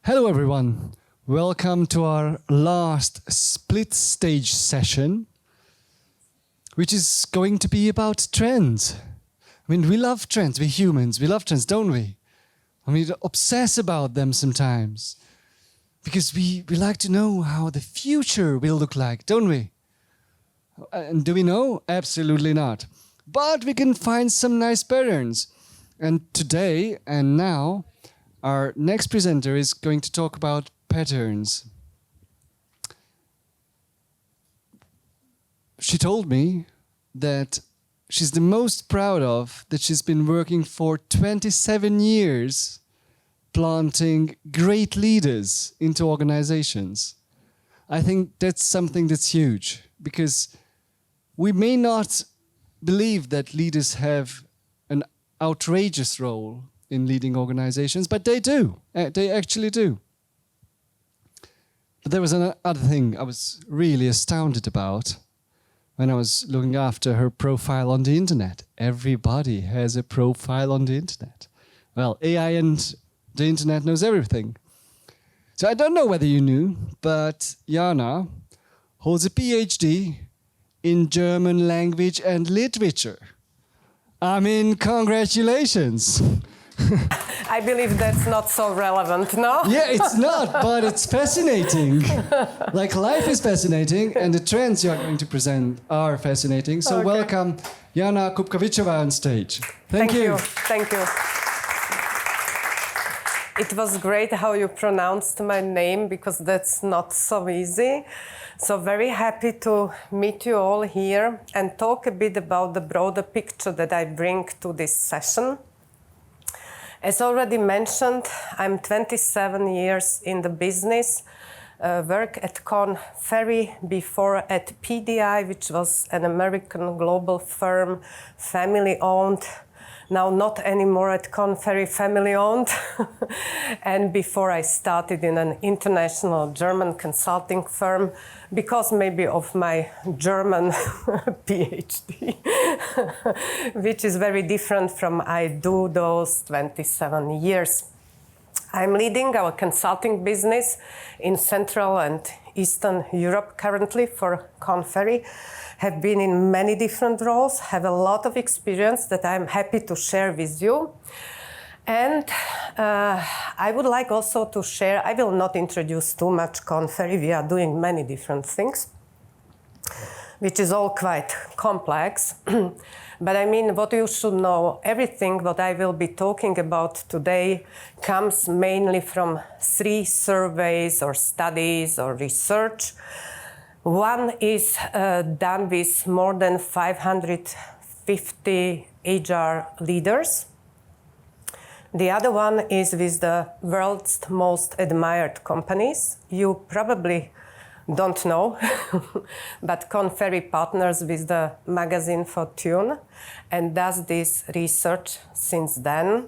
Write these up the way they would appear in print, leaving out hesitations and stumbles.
Hello everyone, welcome to our last split stage session, which is going to be about trends. I mean, we love trends, we humans, we love trends, don't we? I mean, we obsess about them sometimes, because we like to know how the future will look like, don't we? And do we know? Absolutely not. But we can find some nice patterns. And today and now, our next presenter is going to talk about patterns. She told me that she's the most proud of that she's been working for 27 years planting great leaders into organizations. I think that's something that's huge, because we may not believe that leaders have an outrageous role in leading organizations, but they do. They actually do. But there was another thing I was really astounded about when I was looking after her profile on the internet. Everybody has a profile on the internet. Well, AI and the internet knows everything. So I don't know whether you knew, but Jana holds a PhD in German language and literature. I mean, congratulations. I believe that's not so relevant, no? Yeah, it's not, but it's fascinating. Like, life is fascinating, and the trends you're going to present are fascinating. So okay. Welcome Jana Kupkovičová on stage. Thank you. Thank you. It was great how you pronounced my name, because that's not so easy. So very happy to meet you all here and talk a bit about the broader picture that I bring to this session. As already mentioned, I'm 27 years in the business, work at KornFerry, before at PDI, which was an American global firm, family-owned. Now not anymore at KornFerry, family-owned. And before I started in an international German consulting firm, because maybe of my German PhD, which is very different from I do those 27 years. I'm leading our consulting business in Central and Eastern Europe currently for KornFerry. Have been in many different roles, have a lot of experience that I'm happy to share with you. And I would like also to share, I will not introduce too much KornFerry, we are doing many different things, which is all quite complex. But I mean, what you should know, everything what I will be talking about today comes mainly from 3 surveys or studies or research. One is done with more than 550 HR leaders. The other one is with the world's most admired companies. You probably don't know, but KornFerry partners with the magazine Fortune and does this research since then.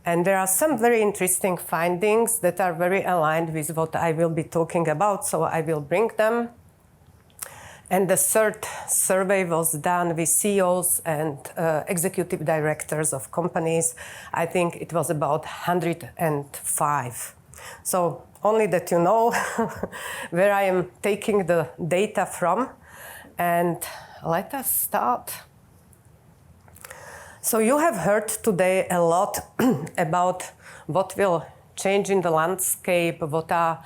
And there are some very interesting findings that are very aligned with what I will be talking about, so I will bring them. And the 3rd survey was done with CEOs and executive directors of companies. I think it was about 105. So only that you know where I am taking the data from. And let us start. So you have heard today a lot about what will change in the landscape, what are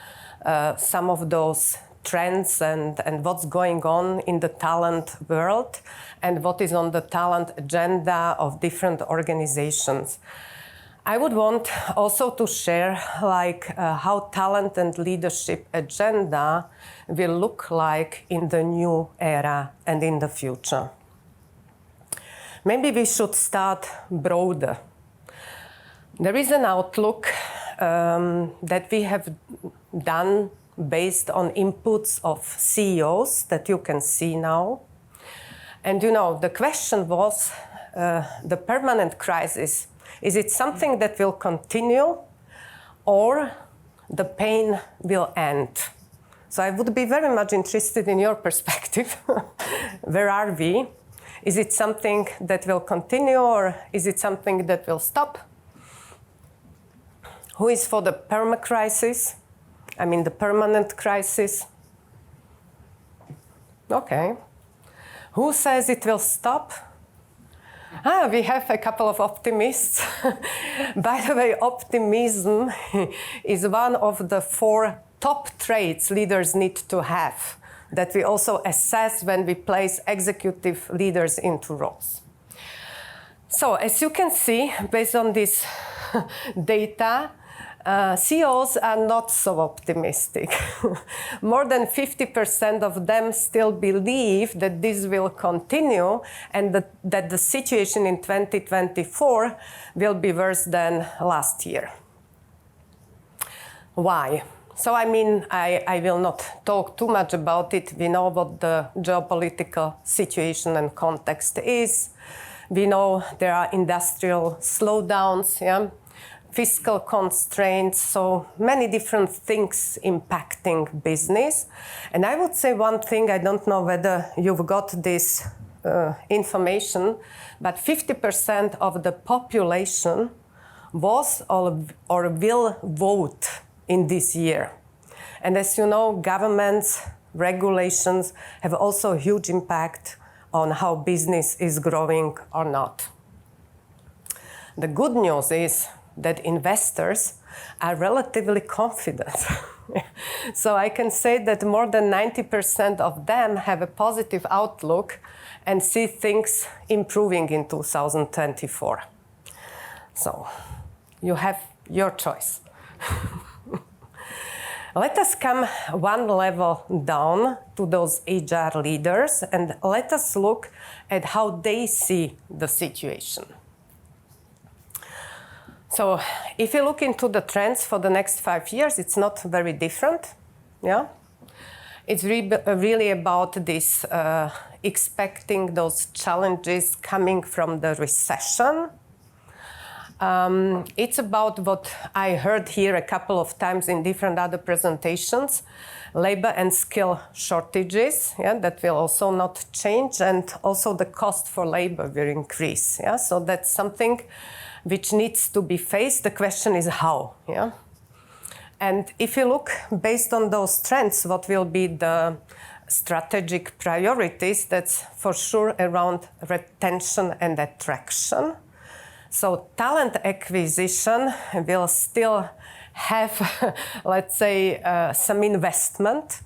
some of those trends and what's going on in the talent world and what is on the talent agenda of different organizations. I would want also to share how talent and leadership agenda will look like in the new era and in the future. Maybe we should start broader. There is an outlook that we have done based on inputs of CEOs that you can see now. And you know, the question was, the permanent crisis, is it something that will continue or the pain will end? So I would be very much interested in your perspective. Where are we? Is it something that will continue or is it something that will stop? Who is for the perma-crisis? I mean the permanent crisis? Okay. Who says it will stop? We have a couple of optimists. By the way, optimism is one of the 4 top traits leaders need to have that we also assess when we place executive leaders into roles. So as you can see, based on this data, CEOs are not so optimistic. More than 50% of them still believe that this will continue and that the situation in 2024 will be worse than last year. Why? So I mean, I will not talk too much about it. We know what the geopolitical situation and context is. We know there are industrial slowdowns, fiscal constraints, so many different things impacting business. And I would say one thing, I don't know whether you've got this information, but 50% of the population was or will vote in this year. And as you know, governments, regulations have also a huge impact on how business is growing or not. The good news is that investors are relatively confident. So I can say that more than 90% of them have a positive outlook and see things improving in 2024. So you have your choice. Let us come one level down to those HR leaders and let us look at how they see the situation. So if you look into the trends for the next 5 years, it's not very different. It's really about this expecting those challenges coming from the recession. It's about what I heard here a couple of times in different other presentations, labor and skill shortages, that will also not change, and also the cost for labor will increase. So that's something which needs to be faced. The question is how. And if you look based on those trends, what will be the strategic priorities, that's for sure around retention and attraction. So talent acquisition will still have, let's say, some investment,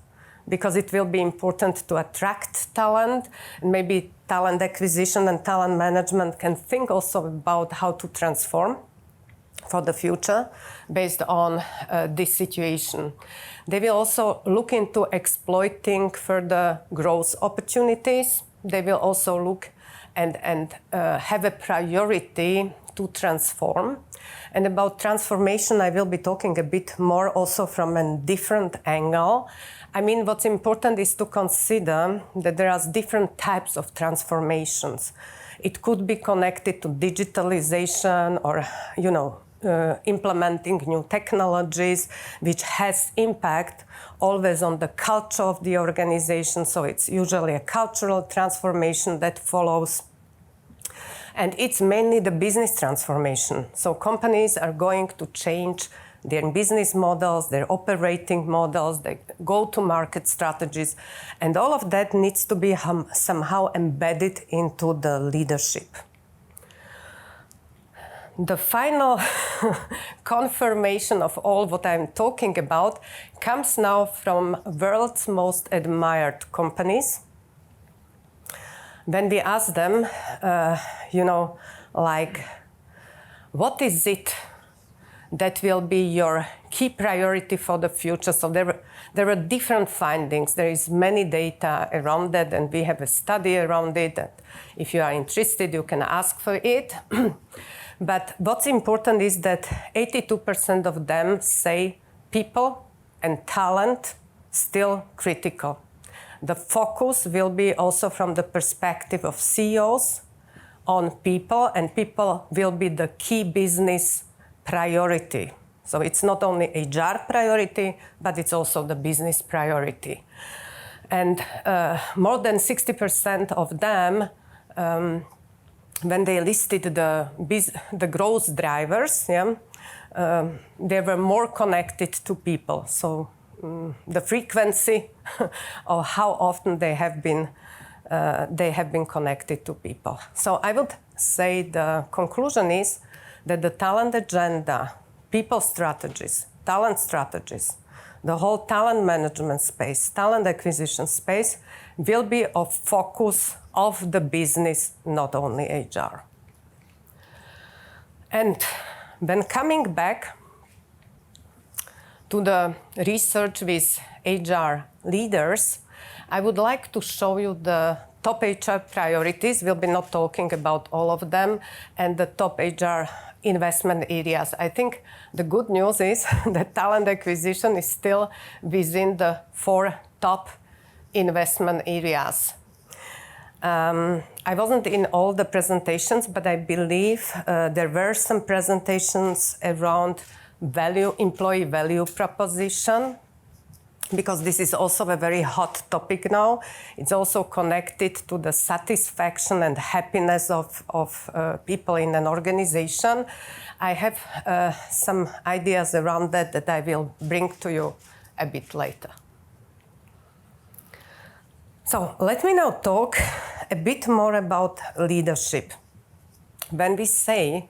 because it will be important to attract talent. And maybe talent acquisition and talent management can think also about how to transform for the future based on this situation. They will also look into exploiting further growth opportunities. They will also look and have a priority to transform. And about transformation, I will be talking a bit more also from a different angle. I mean, what's important is to consider that there are different types of transformations. It could be connected to digitalization or, implementing new technologies, which has impact always on the culture of the organization. So it's usually a cultural transformation that follows. And it's mainly the business transformation. So companies are going to change their business models, their operating models, their go-to-market strategies, and all of that needs to be somehow embedded into the leadership. The final confirmation of all what I'm talking about comes now from world's most admired companies. When we ask them, what is it that will be your key priority for the future? So there are different findings. There is many data around that, and we have a study around it. That if you are interested, you can ask for it. But what's important is that 82% of them say people and talent still critical. The focus will be also from the perspective of CEOs on people, and people will be the key business priority. So it's not only HR priority, but it's also the business priority. And more than 60% of them, when they listed the growth drivers, they were more connected to people. So the frequency of how often they have been connected to people. So I would say the conclusion is that the talent agenda, people strategies, talent strategies, the whole talent management space, talent acquisition space will be of focus of the business, not only HR. And when coming back to the research with HR leaders, I would like to show you the top HR priorities. We'll be not talking about all of them, and the top HR investment areas. I think the good news is that talent acquisition is still within the 4 top investment areas. I wasn't in all the presentations, but I believe there were some presentations around employee value proposition, because this is also a very hot topic now. It's also connected to the satisfaction and happiness of people in an organization. I have some ideas around that I will bring to you a bit later. So let me now talk a bit more about leadership. When we say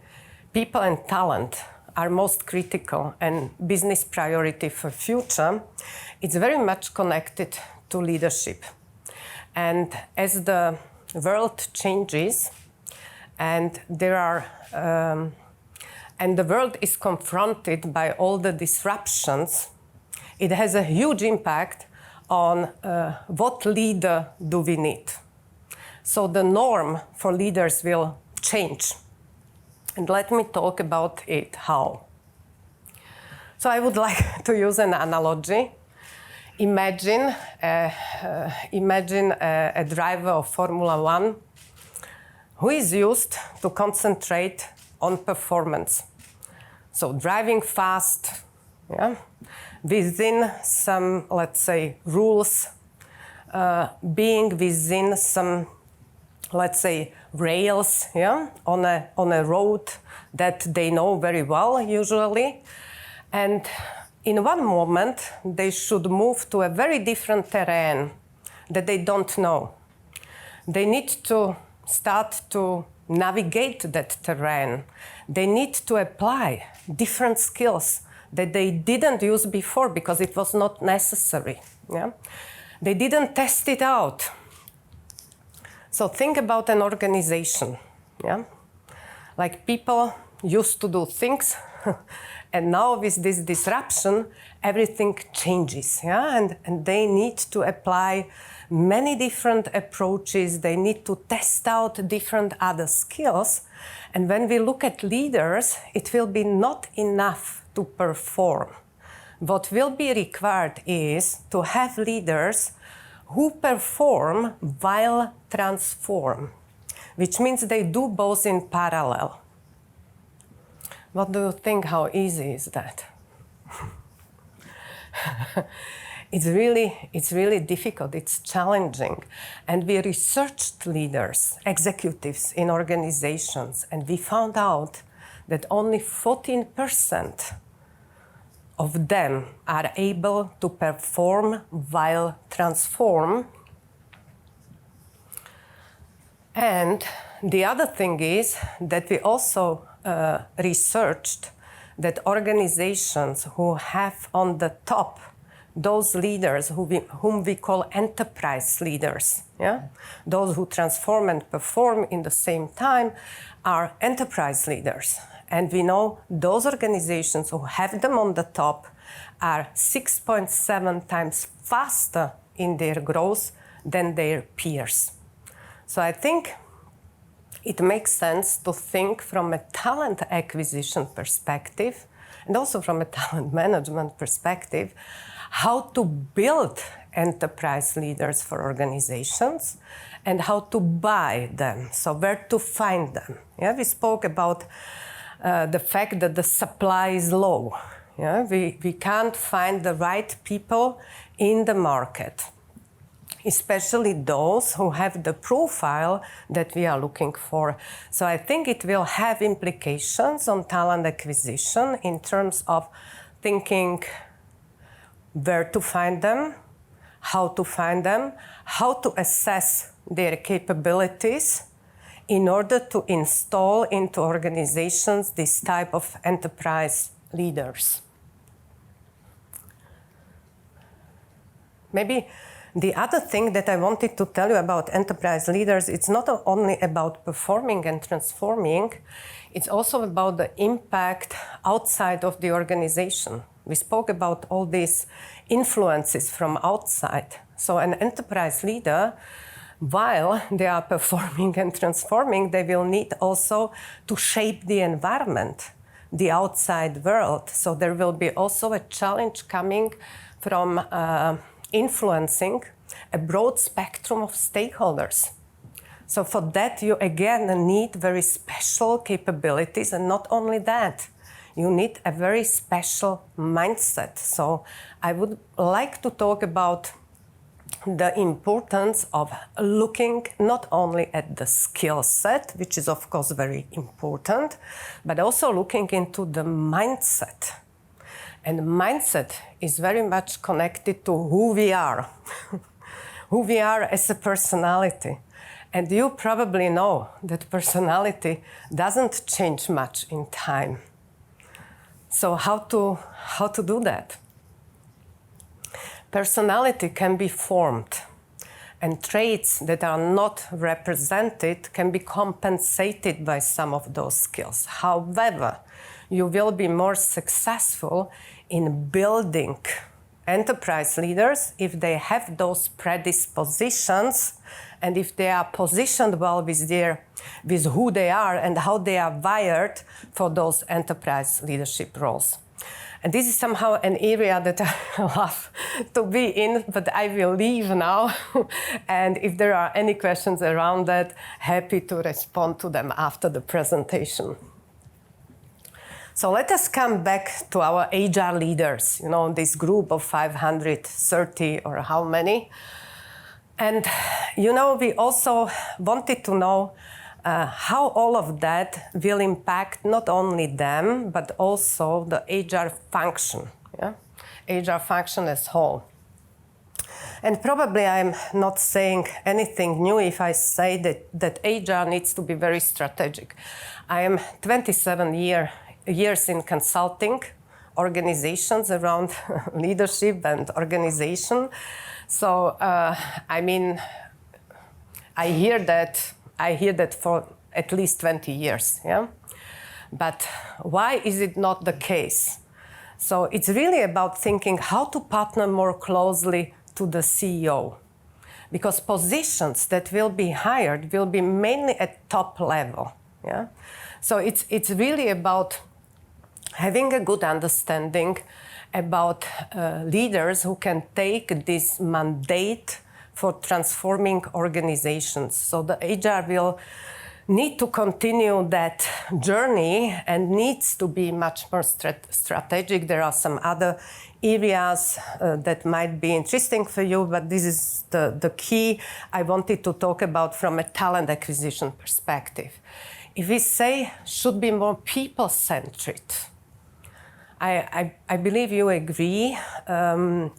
people and talent are most critical and business priority for future, it's very much connected to leadership. And as the world changes and the world is confronted by all the disruptions, it has a huge impact on what leader do we need. So the norm for leaders will change. And let me talk about it, how. So I would like to use an analogy. Imagine a driver of Formula 1 who is used to concentrate on performance. So driving fast, within some, let's say, rules, being within some, let's say, rails, on a road that they know very well usually. And in one moment, they should move to a very different terrain that they don't know. They need to start to navigate that terrain. They need to apply different skills that they didn't use before because it was not necessary. They didn't test it out. So think about an organization. Like people used to do things, and now with this disruption, everything changes. And they need to apply many different approaches. They need to test out different other skills. And when we look at leaders, it will be not enough to perform. What will be required is to have leaders who perform while transform, which means they do both in parallel. What do you think? How easy is that? It's really difficult, it's challenging. And we researched leaders, executives in organizations, and we found out that only 14% of them are able to perform while transform. And the other thing is that we also researched that organizations who have on the top those leaders whom we call enterprise leaders, those who transform and perform in the same time are enterprise leaders. And we know those organizations who have them on the top are 6.7 times faster in their growth than their peers. So I think it makes sense to think from a talent acquisition perspective and also from a talent management perspective, how to build enterprise leaders for organizations and how to buy them, so where to find them. We spoke about the fact that the supply is low. We can't find the right people in the market. especially those who have the profile that we are looking for. So I think it will have implications on talent acquisition in terms of thinking where to find them, how to assess their capabilities in order to install into organizations this type of enterprise leaders. Maybe the other thing that I wanted to tell you about enterprise leaders, it's not only about performing and transforming, it's also about the impact outside of the organization. We spoke about all these influences from outside. So an enterprise leader, while they are performing and transforming, they will need also to shape the environment, the outside world. So there will be also a challenge coming from influencing a broad spectrum of stakeholders. So for that, you again need very special capabilities, and not only that, you need a very special mindset. So I would like to talk about the importance of looking not only at the skill set, which is of course very important, but also looking into the mindset. And mindset is very much connected to who we are, who we are as a personality. And you probably know that personality doesn't change much in time. So how to do that? Personality can be formed, and traits that are not represented can be compensated by some of those skills. However, you will be more successful in building enterprise leaders if they have those predispositions and if they are positioned well with who they are and how they are wired for those enterprise leadership roles. And this is somehow an area that I love to be in, but I will leave now. And if there are any questions around that, happy to respond to them after the presentation. So let us come back to our HR leaders, this group of 530 or how many. And, we also wanted to know how all of that will impact not only them, but also the HR function, HR function as whole. And probably I'm not saying anything new if I say that HR needs to be very strategic. I am 27 years in consulting organizations around leadership and organization. So, I hear that for at least 20 years, But why is it not the case? So it's really about thinking how to partner more closely to the CEO, because positions that will be hired will be mainly at top level, So it's really about having a good understanding about leaders who can take this mandate for transforming organizations. So the HR will need to continue that journey and needs to be much more strategic. There are some other areas that might be interesting for you, but this is the key I wanted to talk about from a talent acquisition perspective. If we say should be more people-centric, I believe you agree.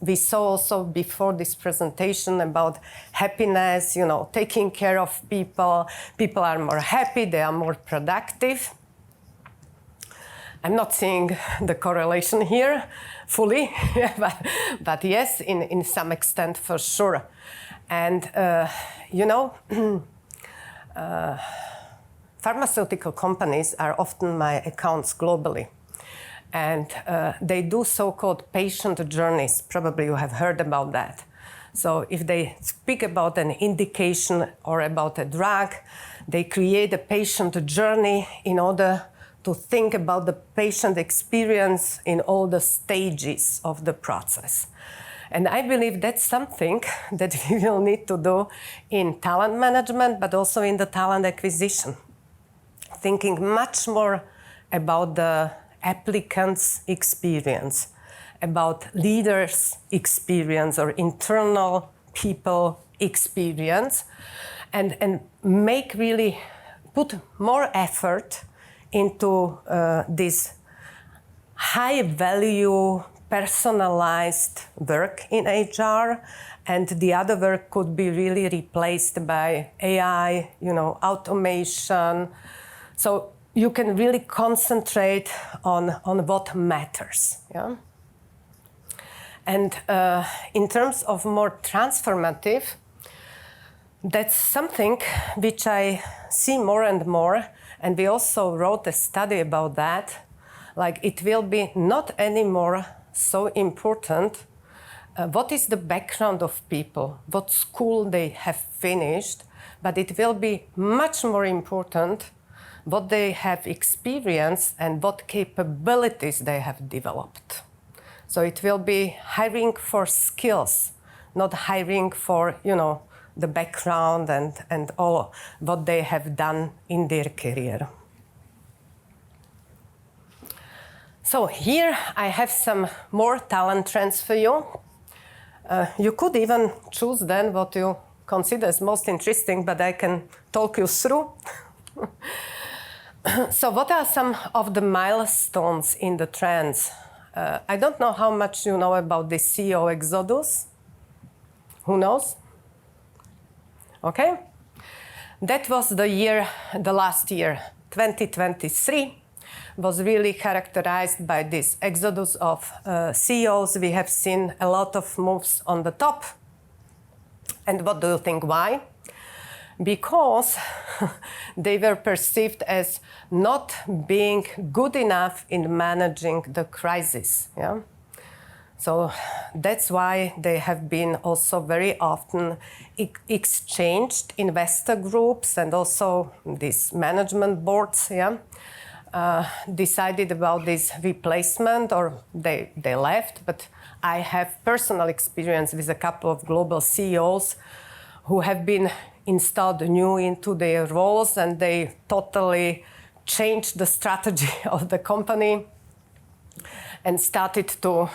We saw also before this presentation about happiness, taking care of people. People are more happy, they are more productive. I'm not seeing the correlation here fully, but yes, in some extent for sure. And, pharmaceutical companies are often my accounts globally. And they do so-called patient journeys. Probably you have heard about that. So if they speak about an indication or about a drug, they create a patient journey in order to think about the patient experience in all the stages of the process. And I believe that's something that we will need to do in talent management, but also in the talent acquisition. Thinking much more about the applicant's experience, about leaders' experience or internal people experience and make really put more effort into this high value personalized work in HR, and the other work could be really replaced by AI, automation. So you can really concentrate on what matters. Yeah? And in terms of more transformative, that's something which I see more and more, and we also wrote a study about that. Like, it will be not anymore so important what is the background of people, what school they have finished, but it will be much more important what they have experienced and what capabilities they have developed. So it will be hiring for skills, not hiring for, the background and all what they have done in their career. So here I have some more talent trends for you. You could even choose then what you consider as most interesting, but I can talk you through. So what are some of the milestones in the trends? I don't know how much you know about the CEO exodus. Who knows? Okay. That was the last year, 2023, was really characterized by this exodus of CEOs. We have seen a lot of moves on the top. And what do you think why? Because they were perceived as not being good enough in managing the crisis. Yeah? So that's why they have been also very often exchanged investor groups and also these management boards. Yeah? Decided about this replacement, or they left, but I have personal experience with a couple of global CEOs who have been installed new into their roles, and they totally changed the strategy of the company and started to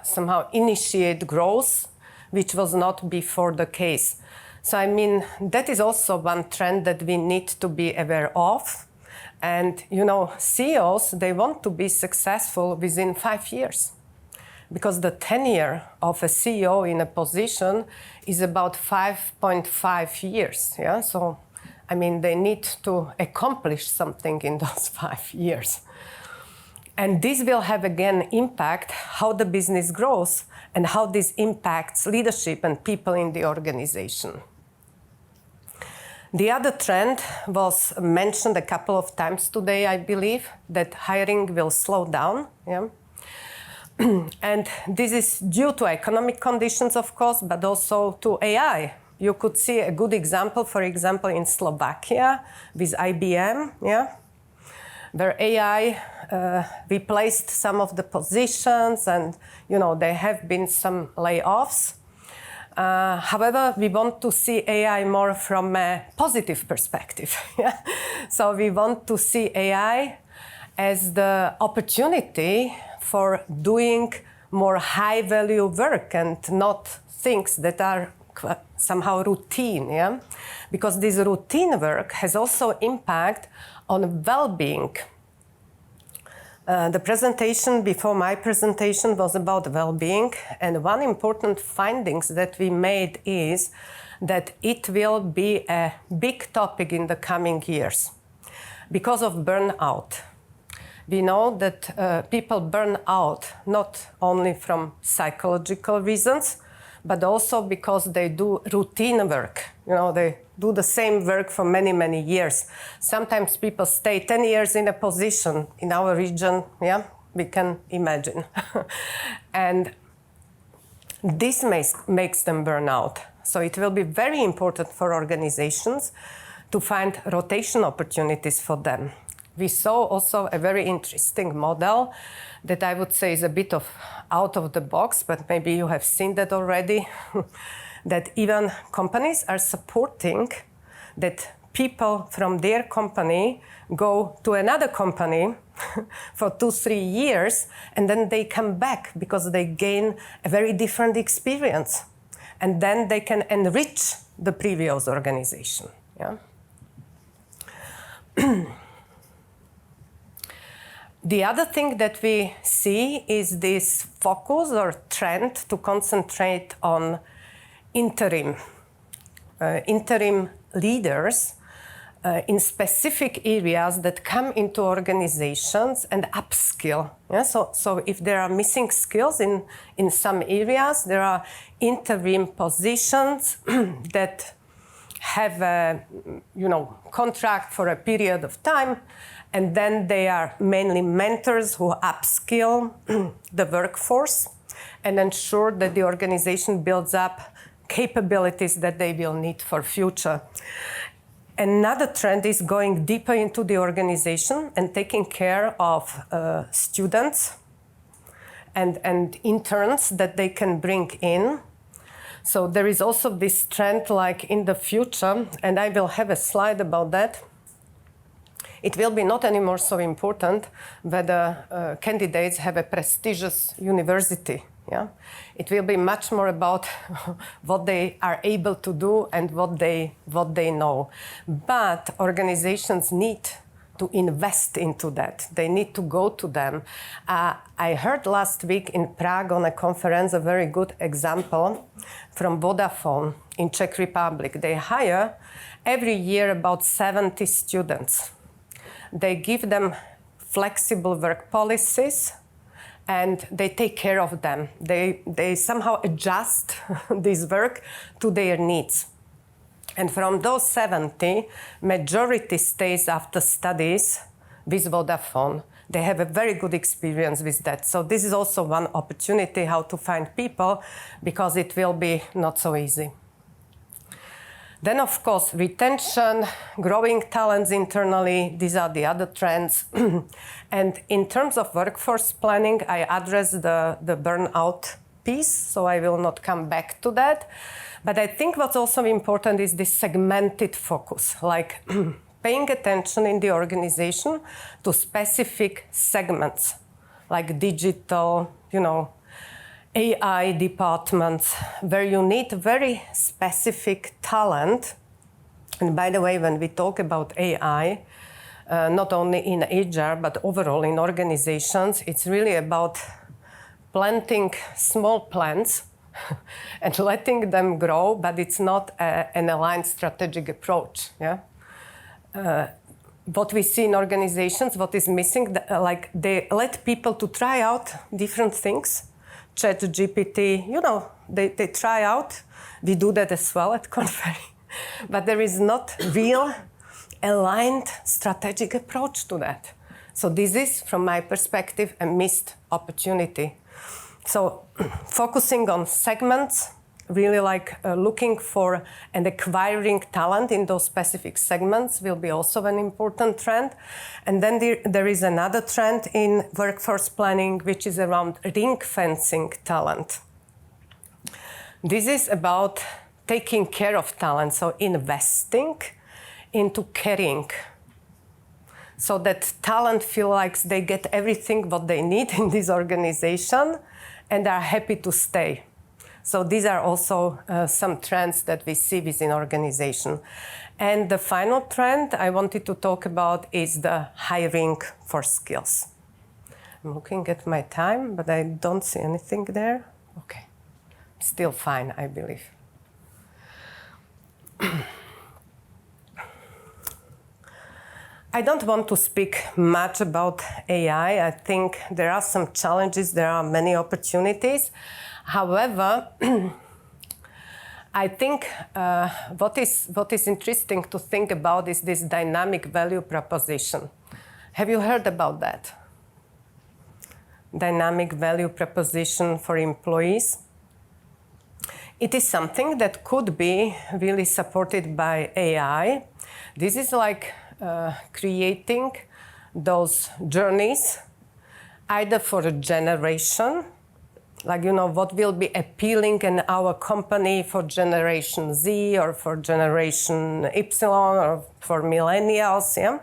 somehow initiate growth, which was not before the case. So I mean, that is also one trend that we need to be aware of. And CEOs, they want to be successful within 5 years, because the tenure of a CEO in a position is about 5.5 years. Yeah? So, I mean, they need to accomplish something in those 5 years. And this will have, again, impact how the business grows and how this impacts leadership and people in the organization. The other trend was mentioned a couple of times today, I believe, that hiring will slow down. Yeah? And this is due to economic conditions, of course, but also to AI. You could see a good example, for example, in Slovakia with IBM, yeah? Where AI replaced some of the positions, and there have been some layoffs. However, we want to see AI more from a positive perspective. Yeah? So we want to see AI as the opportunity for doing more high-value work and not things that are somehow routine. Yeah? Because this routine work has also impact on well-being. The presentation before my presentation was about well-being, and one important findings that we made is that it will be a big topic in the coming years because of burnout. We know that people burn out not only from psychological reasons, but also because they do routine work. They do the same work for many, many years. Sometimes people stay 10 years in a position in our region, yeah, we can imagine. And this makes them burn out. So it will be very important for organizations to find rotation opportunities for them. We saw also a very interesting model that I would say is a bit of out of the box, but maybe you have seen that already, that even companies are supporting that people from their company go to another company for 2-3 years, and then they come back because they gain a very different experience. and then they can enrich the previous organization. Yeah? The other thing that we see is this focus or trend to concentrate on interim leaders in specific areas that come into organizations and upskill. Yeah? So if there are missing skills in some areas, there are interim positions that have a contract for a period of time, and then they are mainly mentors who upskill the workforce and ensure that the organization builds up capabilities that they will need for future. Another trend is going deeper into the organization and taking care of students and interns that they can bring in. So there is also this trend like in the future, and I will have a slide about that. It will be not anymore so important whether candidates have a prestigious university. Yeah? It will be much more about what they are able to do and what they know. But organizations need to invest into that. They need to go to them. I heard last week in Prague on a conference a very good example from Vodafone in Czech Republic. They hire every year about 70 students. They give them flexible work policies and they take care of them. They somehow adjust this work to their needs. And from those 70, majority stays after studies with Vodafone. They have a very good experience with that. So this is also one opportunity how to find people, because it will be not so easy. Then, of course, retention, growing talents internally, these are the other trends. And in terms of workforce planning, I address the burnout piece, so I will not come back to that. But I think what's also important is this segmented focus, like paying attention in the organization to specific segments, like digital, AI departments, where you need very specific talent. And by the way, when we talk about AI, not only in HR, but overall in organizations, it's really about planting small plants and letting them grow, but it's not an aligned strategic approach. Yeah? What we see in organizations, what is missing, like they let people to try out different things. ChatGPT, they try out. We do that as well at KornFerry. But there is not real aligned strategic approach to that. So this is, from my perspective, a missed opportunity. So focusing on segments, really like looking for and acquiring talent in those specific segments will be also an important trend. And then there is another trend in workforce planning, which is around ring fencing talent. This is about taking care of talent, so investing into caring, so that talent feel like they get everything what they need in this organization and are happy to stay. So these are also some trends that we see within organization. And the final trend I wanted to talk about is the hiring for skills. I'm looking at my time, but I don't see anything there. Okay, still fine, I believe. I don't want to speak much about AI. I think there are some challenges, there are many opportunities. However, I think what is interesting to think about is this dynamic value proposition. Have you heard about that? Dynamic value proposition for employees. It is something that could be really supported by AI. This is like creating those journeys, either for a generation, like, what will be appealing in our company for Generation Z or for Generation Y or for millennials, yeah?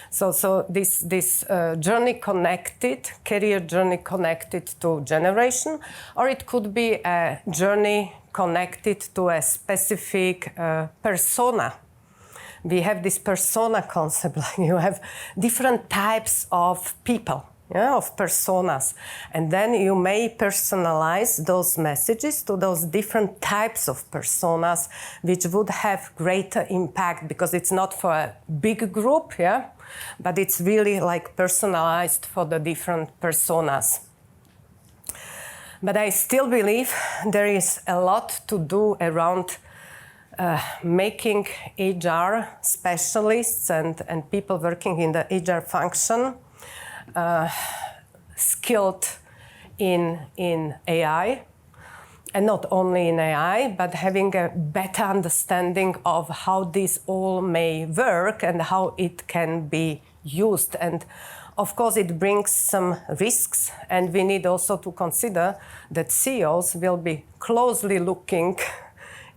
So this journey connected, career journey connected to generation, or it could be a journey connected to a specific persona. We have this persona concept, like you have different types of people, yeah, of personas. And then you may personalize those messages to those different types of personas, which would have greater impact because it's not for a big group, yeah, but it's really like personalized for the different personas. But I still believe there is a lot to do around making HR specialists and people working in the HR function skilled in AI, and not only in AI, but having a better understanding of how this all may work and how it can be used. And of course, it brings some risks, and we need also to consider that CEOs will be closely looking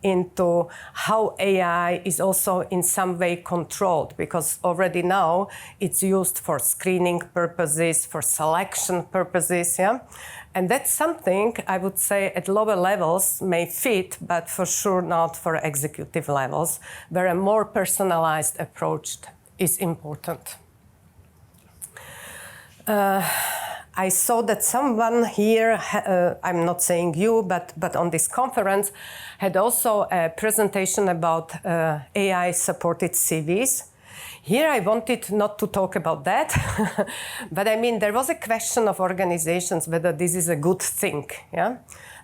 into how AI is also in some way controlled, because already now it's used for screening purposes, for selection purposes, yeah? And that's something I would say at lower levels may fit, but for sure not for executive levels, where a more personalized approach is important. I saw that someone here, I'm not saying you, but on this conference, had also a presentation about AI-supported CVs. Here I wanted not to talk about that, but I mean, there was a question of organizations whether this is a good thing, yeah?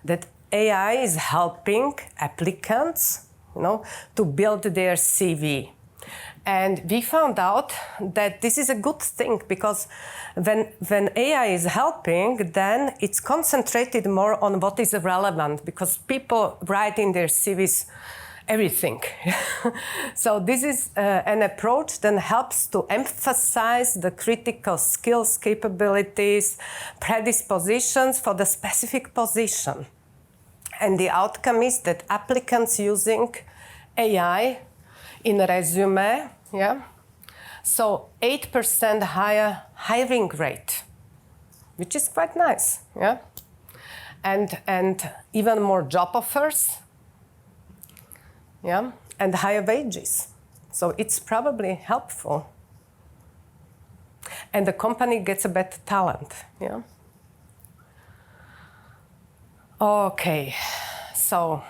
That AI is helping applicants, you know, to build their CV. And we found out that this is a good thing because when AI is helping, then it's concentrated more on what is relevant because people write in their CVs everything. So this is an approach that helps to emphasize the critical skills, capabilities, predispositions for the specific position. And the outcome is that applicants using AI in a resume, yeah, so 8% higher hiring rate, which is quite nice, yeah, and even more job offers, yeah, and higher wages. So it's probably helpful, and the company gets a better talent, yeah. Okay, so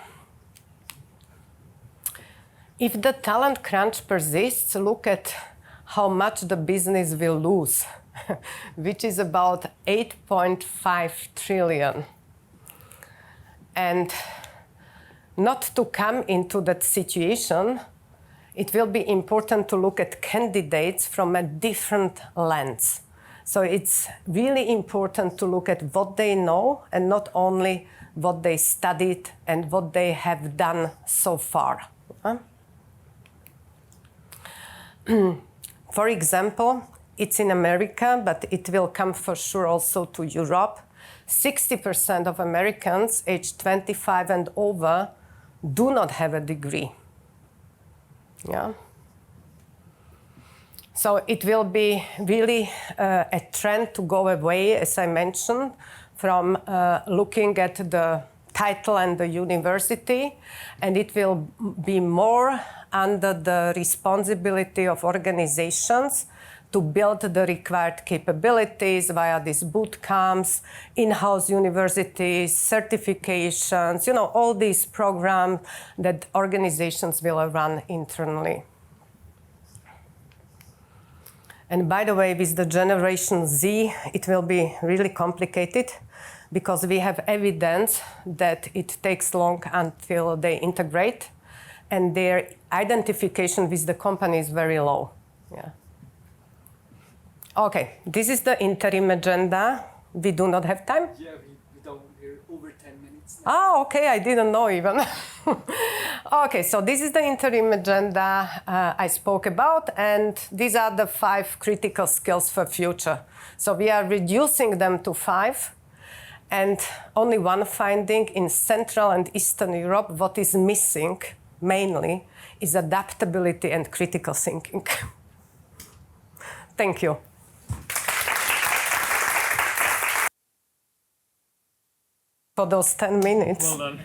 if the talent crunch persists, look at how much the business will lose, which is about 8.5 trillion. And not to come into that situation, it will be important to look at candidates from a different lens. So it's really important to look at what they know and not only what they studied and what they have done so far. For example, it's in America, but it will come for sure also to Europe. 60% of Americans aged 25 and over do not have a degree. Yeah. So it will be really a trend to go away, as I mentioned, from looking at the title and the university, and it will be more under the responsibility of organizations to build the required capabilities via these boot camps, in-house universities, certifications, you know, all these programs that organizations will run internally. And by the way, with the Generation Z, it will be really complicated because we have evidence that it takes long until they integrate and their identification with the company is very low. Yeah. Okay, this is the interim agenda. We do not have time? Yeah, we don't. We're over 10 minutes now. Oh, okay, I didn't know even. Okay, so this is the interim agenda I spoke about, and these are the 5 critical skills for future. So we are reducing them to 5, and only one finding in Central and Eastern Europe, what is missing mainly is adaptability and critical thinking. Thank you. For those 10 minutes. Well done.